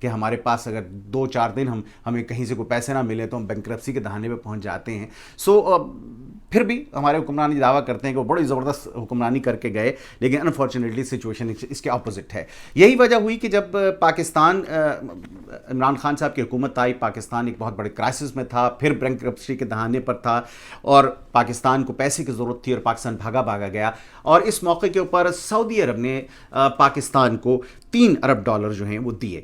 کہ ہمارے پاس اگر 2-4 دن ہمیں کہیں سے کوئی پیسے نہ ملے تو ہم بینکرپسی کے دہانے پہ پہنچ جاتے ہیں. پھر بھی ہمارے حکمران یہ دعویٰ کرتے ہیں کہ وہ بڑی زبردست حکمرانی کر کے گئے, لیکن انفارچونیٹلی سچویشن اس کے اپوزٹ ہے. یہی وجہ ہوئی کہ جب پاکستان عمران خان صاحب کی حکومت آئی, پاکستان ایک بہت بڑے کرائسس میں تھا, پھر بینکرپسی کے دہانے پر تھا اور پاکستان کو پیسے کی ضرورت تھی اور پاکستان بھاگا گیا. اور اس موقع کے اوپر سعودی عرب نے پاکستان کو $3 ارب جو ہیں وہ دیے,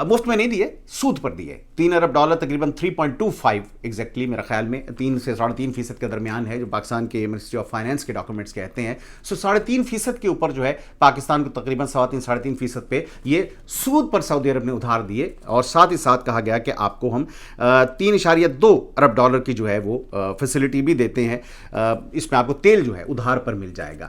مفت میں نہیں دیے, سود پر دیے. $3 ارب تقریباً 3.25 ایگزیکٹلی میرا خیال میں 3 سے 3.5% کے درمیان ہے جو پاکستان کے منسٹری آف فائنانس کے ڈاکومنٹس کہتے ہیں. 3.5% کے اوپر جو ہے پاکستان کو تقریباً 3.5% پہ یہ سود پر سعودی عرب نے ادھار دیے, اور ساتھ ہی ساتھ کہا گیا کہ آپ کو ہم $3.2 ارب کی جو ہے وہ فیسلٹی بھی دیتے ہیں, اس میں آپ کو تیل جو ہے ادھار پر مل جائے گا.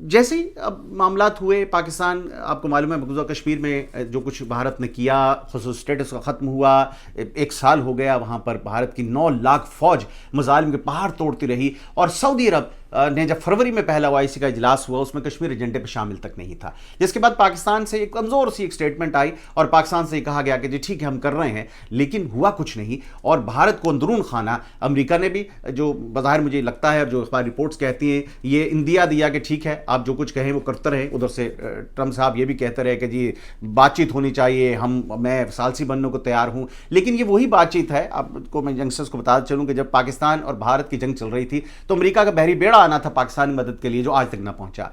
جیسے ہی اب معاملات ہوئے, پاکستان آپ کو معلوم ہے مقبوضہ کشمیر میں جو کچھ بھارت نے کیا, خصوص اسٹیٹس کا ختم ہوا, 1 سال ہو گیا, وہاں پر بھارت کی 9 لاکھ فوج مظالم کے پہاڑ توڑتی رہی, اور سعودی عرب نے جب فروری میں پہلا OIC کا اجلاس ہوا اس میں کشمیر ایجنڈے پہ شامل تک نہیں تھا, جس کے بعد پاکستان سے ایک کمزور سی ایک سٹیٹمنٹ آئی اور پاکستان سے یہ کہا گیا کہ جی ٹھیک ہے ہم کر رہے ہیں, لیکن ہوا کچھ نہیں. اور بھارت کو اندرون خانہ امریکہ نے بھی, جو بظاہر مجھے لگتا ہے اور جو اخبار رپورٹس کہتی ہیں, یہ اندیا دیا کہ ٹھیک ہے آپ جو کچھ کہیں وہ کرتے رہیں. ادھر سے ٹرمپ صاحب یہ بھی کہتے رہے کہ جی بات چیت ہونی چاہیے, میں ثالثی بننے کو تیار ہوں, لیکن یہ وہی بات چیت ہے. آپ کو میں ینگسٹرز کو بتا چلوں کہ جب پاکستان اور بھارت کی جنگ چل رہی تھی تو امریکہ کا بحری بیڑا آنا تھا پاکستان مدد کے لیے, جو آج تک نہ پہنچا.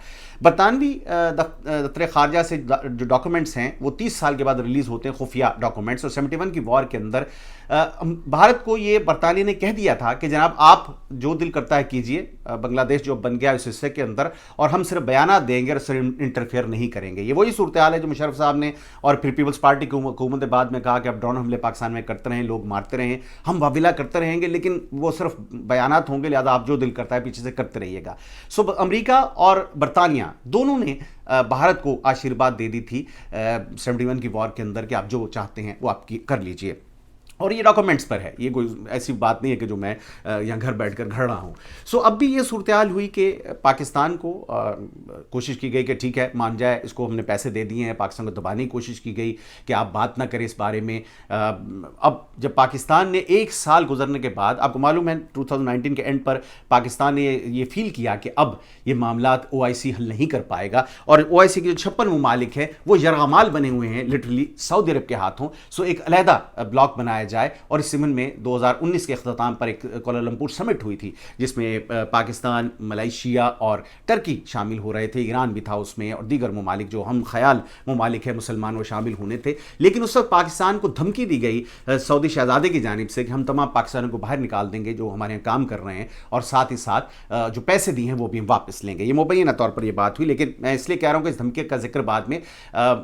برطانوی دفتر خارجہ سے جو ڈاکومنٹس ہیں وہ 30 سال کے بعد ریلیز ہوتے ہیں, خفیہ ڈاکومنٹس, اور 71 کی وار کے اندر بھارت کو یہ برطانیہ نے کہہ دیا تھا کہ جناب آپ جو دل کرتا ہے کیجئے, بنگلہ دیش جو بن گیا اس حصے کے اندر, اور ہم صرف بیانات دیں گے اور صرف انٹرفیئر نہیں کریں گے. یہ وہی صورتحال ہے جو مشرف صاحب نے اور پھر پیپلز پارٹی کی حکومت بعد میں کہا کہ اب ڈرون حملے پاکستان میں کرتے رہیں, لوگ مارتے رہیں, ہم واویلا کرتے رہیں گے, لیکن وہ صرف بیانات ہوں گے, لہذا آپ جو دل کرتا ہے پیچھے سے کرتے رہیے گا. امریکہ اور برطانیہ دونوں نے بھارت کو آشیرواد دے دی تھی 71 کی وار کے اندر کہ آپ جو چاہتے ہیں وہ آپ کی کر لیجئے, اور یہ ڈاکومنٹس پر ہے, یہ کوئی ایسی بات نہیں ہے کہ جو میں یہاں گھر بیٹھ کر گھڑ رہا ہوں. اب بھی یہ صورتحال ہوئی کہ پاکستان کو کوشش کی گئی کہ ٹھیک ہے مان جائے, اس کو ہم نے پیسے دے دیے ہیں, پاکستان کو دبانے کی کوشش کی گئی کہ آپ بات نہ کریں اس بارے میں. اب جب پاکستان نے 1 سال گزرنے کے بعد, آپ کو معلوم ہے 2019 کے اینڈ پر پاکستان نے یہ فیل کیا کہ اب یہ معاملات OIC حل نہیں کر پائے گا, اور OIC کے جو 56 ممالک ہیں وہ یرغمال بنے ہوئے ہیں لٹرلی سعودی عرب کے ہاتھوں. ایک علیحدہ بلاک بنایا جائے, اور اس ضمن میں 2019 کے اختتام پر ایک کوالالمپور سمٹ ہوئی تھی جس میں پاکستان, ملائیشیا اور ٹرکی شامل ہو رہے تھے, ایران بھی تھا اس میں, اور دیگر ممالک جو ہم خیال ممالک ہیں مسلمان وہ شامل ہونے تھے. لیکن اس وقت پاکستان کو دھمکی دی گئی سعودی شہزادے کی جانب سے کہ ہم تمام پاکستانیوں کو باہر نکال دیں گے جو ہمارے یہاں کام کر رہے ہیں, اور ساتھ ہی ساتھ جو پیسے دیے ہیں وہ بھی ہم واپس لیں گے. یہ مبینہ طور پر یہ بات ہوئی, لیکن میں اس لیے کہہ رہا ہوں کہ اس دھمکی کا ذکر بعد میں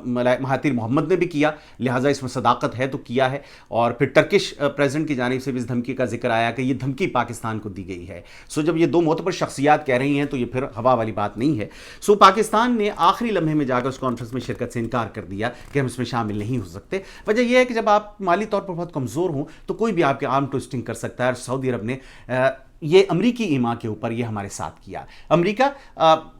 مہاتیر محمد نے بھی کیا, لہٰذا اس میں صداقت ہے تو کیا ہے. اور پھر ٹرکش پریزیڈنٹ کی جانب سے بھی اس دھمکی کا ذکر آیا کہ یہ دھمکی پاکستان کو دی گئی ہے. جب یہ 2 معتبر شخصیات کہہ رہی ہیں تو یہ پھر ہوا والی بات نہیں ہے. پاکستان نے آخری لمحے میں جا کر اس کانفرنس میں شرکت سے انکار کر دیا کہ ہم اس میں شامل نہیں ہو سکتے. وجہ یہ ہے کہ جب آپ مالی طور پر بہت کمزور ہوں تو کوئی بھی آپ کے آرم ٹوئسٹنگ کر سکتا ہے, اور سعودی عرب نے یہ امریکی ایما کے اوپر یہ ہمارے ساتھ کیا. امریکہ,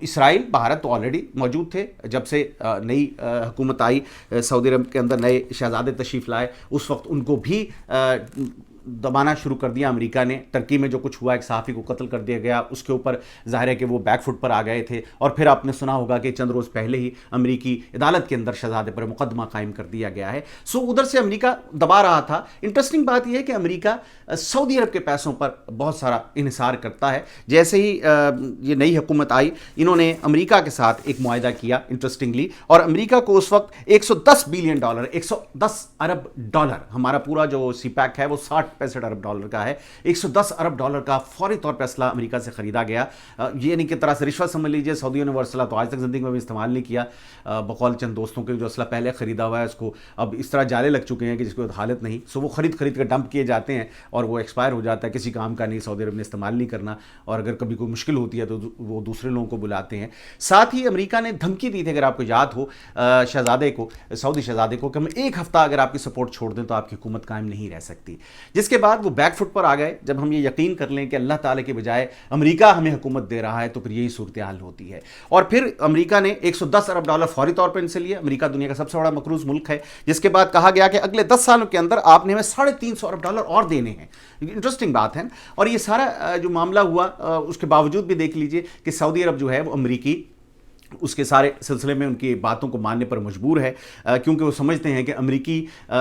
اسرائیل, بھارت تو آلریڈی موجود تھے جب سے نئی حکومت آئی, سعودی عرب کے اندر نئے شہزادے تشریف لائے, اس وقت ان کو بھی دبانا شروع کر دیا امریکہ نے. ترکی میں جو کچھ ہوا, ایک صحافی کو قتل کر دیا گیا, اس کے اوپر ظاہر ہے کہ وہ بیک فٹ پر آ گئے تھے, اور پھر آپ نے سنا ہوگا کہ چند روز پہلے ہی امریکی عدالت کے اندر شہزادے پر مقدمہ قائم کر دیا گیا ہے. ادھر سے امریکہ دبا رہا تھا. انٹرسٹنگ بات یہ ہے کہ امریکہ سعودی عرب کے پیسوں پر بہت سارا انحصار کرتا ہے. جیسے ہی یہ نئی حکومت آئی, انہوں نے امریکہ کے ساتھ ایک معاہدہ کیا انٹرسٹنگلی, اور امریکہ کو اس وقت $110 بلین, $110 ارب, ہمارا پورا جو سی پیک ہے وہ $65 ارب کا ہے, $110 ارب کا فوری طور پہ اسلحہ امریکہ سے خریدا گیا. یہ نہیں کہ طرح سے رشوت سمجھ لیجیے, سعودیوں نے وہ اسلحہ تو آج تک زندگی میں بھی استعمال نہیں کیا. بقول چند دوستوں کے جو اسلحہ پہلے خریدا ہوا ہے اس کو اب اس طرح جالے لگ چکے ہیں کہ جس کو حالت نہیں, وہ خرید کر ڈمپ کیے جاتے ہیں اور وہ ایکسپائر ہو جاتا ہے, کسی کام کا نہیں, سعودی عرب نے استعمال نہیں کرنا, اور اگر کبھی کوئی مشکل ہوتی ہے تو وہ دوسرے لوگوں کو بلاتے ہیں. ساتھ ہی امریکہ نے دھمکی دی تھی, اگر آپ کو یاد ہو, شہزادے کو, سعودی شہزادے کو, کہ ہم 1 ہفتہ اگر آپ کی سپورٹ چھوڑ دیں تو آپ کی حکومت قائم نہیں رہ سکتی. جس کے بعد وہ بیک فٹ پر آ گئے. جب ہم یہ یقین کر لیں کہ اللہ تعالیٰ کے بجائے امریکہ ہمیں حکومت دے رہا ہے تو پھر یہی صورتحال ہوتی ہے. اور پھر امریکہ نے $110 ارب فوری طور پر ان سے لیا. امریکہ دنیا کا سب سے بڑا مقروض ملک ہے, جس کے بعد کہا گیا کہ اگلے 10 سالوں کے اندر آپ نے ہمیں $350 ارب اور دینے ہیں. انٹرسٹنگ بات ہے. اور یہ سارا جو معاملہ ہوا اس کے باوجود بھی دیکھ لیجئے کہ سعودی عرب جو ہے وہ امریکی اس کے سارے سلسلے میں ان کی باتوں کو ماننے پر مجبور ہے, کیونکہ وہ سمجھتے ہیں کہ امریکی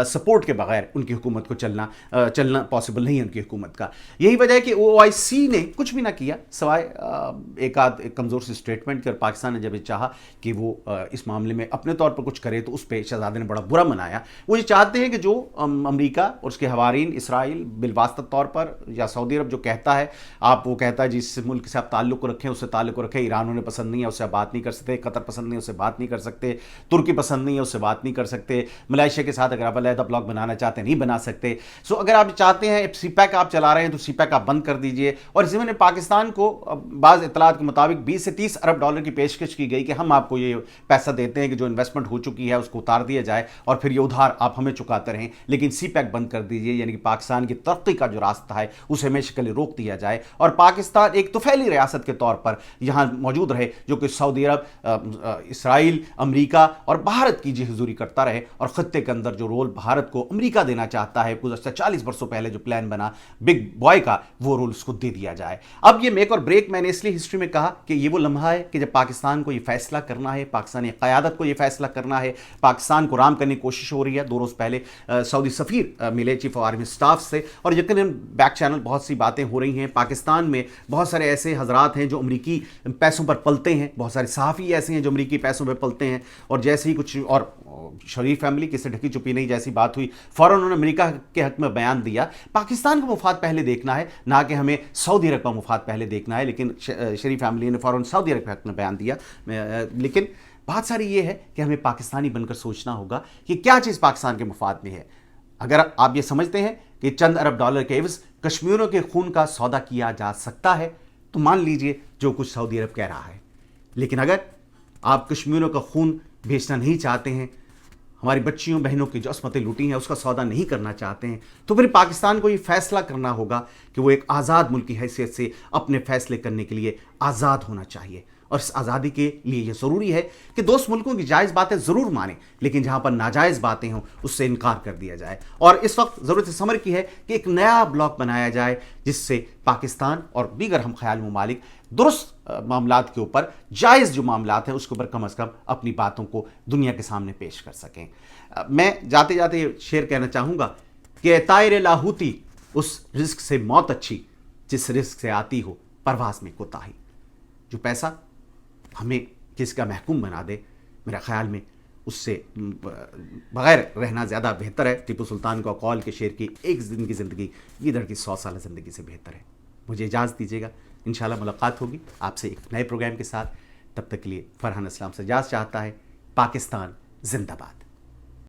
سپورٹ کے بغیر ان کی حکومت کو چلنا پاسبل نہیں ہے ان کی حکومت کا. یہی وجہ ہے کہ OIC نے کچھ بھی نہ کیا سوائے ایک کمزور سی اسٹیٹمنٹ کی, اور پاکستان نے جب یہ چاہا کہ وہ اس معاملے میں اپنے طور پر کچھ کرے تو اس پہ شہزادے نے بڑا برا منایا. وہ یہ چاہتے ہیں کہ جو امریکہ اور اس کے حوارین اسرائیل بالواسطہ طور پر یا سعودی عرب جو کہتا ہے, وہ کہتا ہے جس ملک سے آپ تعلق رکھیں اس سے تعلق رکھیں, ایران انہیں پسند نہیں ہے اس سے بات نہیں کر سکتے, قطر پسند نہیں ہے اس سے بات نہیں کر سکتے, ترکی پسند نہیں ہے اس سے بات نہیں کر سکتے, ملائیشیا کے ساتھ اگر آپ علیحدہ بلاک بنانا چاہتے ہیں نہیں بنا سکتے. سو اگر آپ چاہتے ہیں سی پیک آپ چلا رہے ہیں تو سی پیک آپ بند کر دیجئے. اور اسی میں پاکستان کو بعض اطلاعات کے مطابق $20 سے $30 ارب کی پیشکش کی گئی کہ ہم آپ کو یہ پیسہ دیتے ہیں کہ جو انویسٹمنٹ ہو چکی ہے اس کو اتار دیا جائے اور پھر یہ ادھار آپ ہمیں چکاتے رہیں, لیکن سی پیک بند کر دیجئے, یعنی کہ پاکستان کی ترقی کا جو راستہ ہے اسے ہمیشہ کے لیے روک دیا جائے اور پاکستان ایک طفیلی ریاست کے طور پر یہاں موجود رہے جو کہ سعودی عرب, اسرائیل, امریکہ اور بھارت کی جی حضوری کرتا رہے. اور خطے کے اندر جو رول بھارت کو امریکہ دینا چاہتا ہے گزشتہ 40 برسوں پہلے جو پلان بنا بگ بوائے کا, وہ رول اس کو دے دیا جائے. اب یہ میک اور بریک میں نے اس لیے ہسٹری میں کہا کہ یہ وہ لمحہ ہے کہ جب پاکستان کو یہ فیصلہ کرنا ہے, پاکستانی قیادت کو یہ فیصلہ کرنا ہے, پاکستان کو رام کرنے کی کوشش ہو رہی ہے. 2 روز پہلے سعودی سفیر ملے چیف آف آرمی اسٹاف سے, اور یقیناً بیک چینل بہت سی باتیں ہو رہی ہیں. پاکستان میں بہت سارے ایسے حضرات ہیں جو امریکی پیسوں پر پلتے ہیں, بہت سارے صحافی ایسے ہیں جو امریکی پیسوں پہ پلتے ہیں, اور جیسے ہی کچھ اور شریف فیملی کسی ڈھکی چپی نہیں جیسی بات ہوئی فوراً انہوں نے امریکہ کے حق میں بیان دیا. پاکستان کا مفاد پہلے دیکھنا ہے, نہ کہ ہمیں سعودی عرب کا مفاد پہلے دیکھنا ہے, لیکن شریف فیملی نے فوراً سعودی عرب کے حق میں بیان دیا. لیکن بات ساری یہ ہے کہ ہمیں پاکستانی بن کر سوچنا ہوگا کہ کیا چیز پاکستان کے مفاد میں ہے. اگر آپ یہ سمجھتے ہیں کہ چند ارب ڈالر کے عوض کشمیریوں کے خون کا سودا کیا جا سکتا ہے تو مان لیجئے جو کچھ سعودی عرب کہہ رہا ہے. لیکن اگر آپ کشمیریوں کا خون بیچنا نہیں چاہتے ہیں, ہماری بچیوں بہنوں کی جو عصمتیں لوٹی ہیں اس کا سودا نہیں کرنا چاہتے ہیں, تو پھر پاکستان کو یہ فیصلہ کرنا ہوگا کہ وہ ایک آزاد ملک کی حیثیت سے اپنے فیصلے کرنے کے لیے آزاد ہونا چاہیے. اور اس آزادی کے لیے یہ ضروری ہے کہ دوست ملکوں کی جائز باتیں ضرور مانیں, لیکن جہاں پر ناجائز باتیں ہوں اس سے انکار کر دیا جائے. اور اس وقت ضرورت اس امر کی ہے کہ ایک نیا بلاک بنایا جائے جس سے پاکستان اور دیگر ہم خیال ممالک درست معاملات کے اوپر, جائز جو معاملات ہیں اس کے اوپر کم از کم اپنی باتوں کو دنیا کے سامنے پیش کر سکیں. میں جاتے جاتے یہ شعر کہنا چاہوں گا کہ طائر لاہوتی اس رزق سے موت اچھی جس رزق سے آتی ہو پرواز میں کوتاہی. جو پیسہ ہمیں کسی کا محکوم بنا دے, میرا خیال میں اس سے بغیر رہنا زیادہ بہتر ہے. ٹیپو سلطان کو قول کے شعر کی ایک دن کی زندگی گیدڑ کی 100 سالہ زندگی سے بہتر ہے. مجھے اجازت دیجیے گا, انشاءاللہ ملاقات ہوگی آپ سے ایک نئے پروگرام کے ساتھ. تب تک کے لیے فرحان اسلام سے اجازت چاہتا ہے. پاکستان زندہ باد.